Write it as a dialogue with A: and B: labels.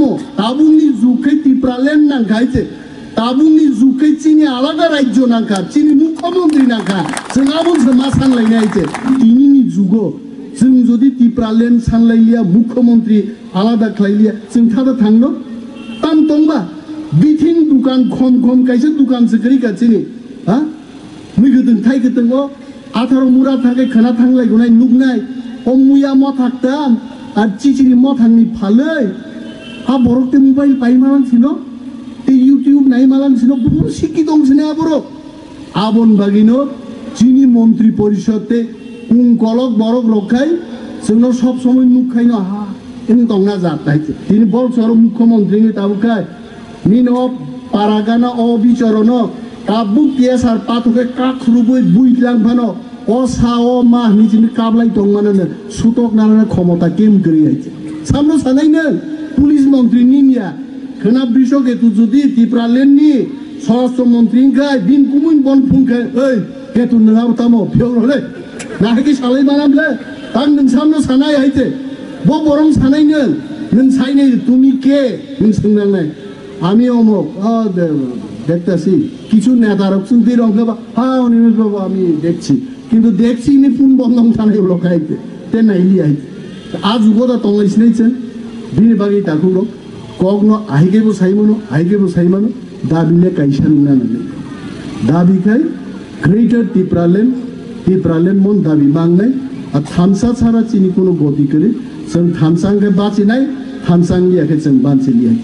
A: তামো তাবুনি জুকে ত্রিপুরাল্যান্ড না খাইছে তাবুনি জুকে চিনি আলাদা রাজ্য নাকা চিনি মুখ্যমন্ত্রী নাকা जों आबुन मा सानलायनो आइছে दिनैनि जुगाव जों जुदि त्रिपुराल्যান্ड सानलायलिया मुख्यमंत्री आलादा खालायलिया जों थादा थांनो ताम तंबा बिथिं दुकान खम खम कायसे दुकान सगरी गासिनि हा मैगोदों थाइगोदों अ 18 मुरा थाखाय खोना थांलायगोनाय नुगनाय अमुया म थाकताम आर चिचिनि म थांनि फालै हा बरकते मोबाइल पाइमालांसिनो ते यूट्यूब नाइमालांसिनो बहुत शिक्षित दंसिनो आबरो आबन बागिनो चीनी मंत्री परिषदे कलक बरक रखाय जोंनो सब समय नुखायनो हा इन दंना जातायते दिनै बलसर मुख्यमंत्रीनि ताबुखाय मिनो पारागाना अबिचरन काबु केसार पाथुके काखरुबै बुइलांफानो अ साओ मा निजिनि काबलाय दंमाननो सुतक नाना क्षमता केम गरियायते सामनो सानायनो पुलिस मंत्री निनिया खोना बिसकेतु जुदि त्रिपुराल्যান্ডनि स्वराष्ट्र मंत्रीनिखाय बिनकुमुन बनफुंखाय ओइ केतु नङा तामो फेवरले नाखि सालाय मानामले आं नों सामनो सानाय आइते ब बरं सानायनो नों साइनै तुमि के नों सोंनांनाय आमी अमक देखताছি কিছু নেতারক শুনতে রংবা হ্যাঁ অনিমেষ বাবু আমি দেখছি কিন্তু দেখছি নি ফোন বন্ধন থানায় লোকাইতে তে নাইলি আইতে আজ উগদা তংলাইছ নাইছেন দিনে বাগি তাকুলো কগনো আইগেবো সাইমানো দাবিলে কাইসান না না দাবিখাই গ্রেটার ত্রিপুরাল্যান্ড মন দাবি মাংনাই আর থামসা ছাড়া চিনি কোনো গতি করে जों थामसांगे बाचिनाय थामसांगियाखै जों बानसिलिया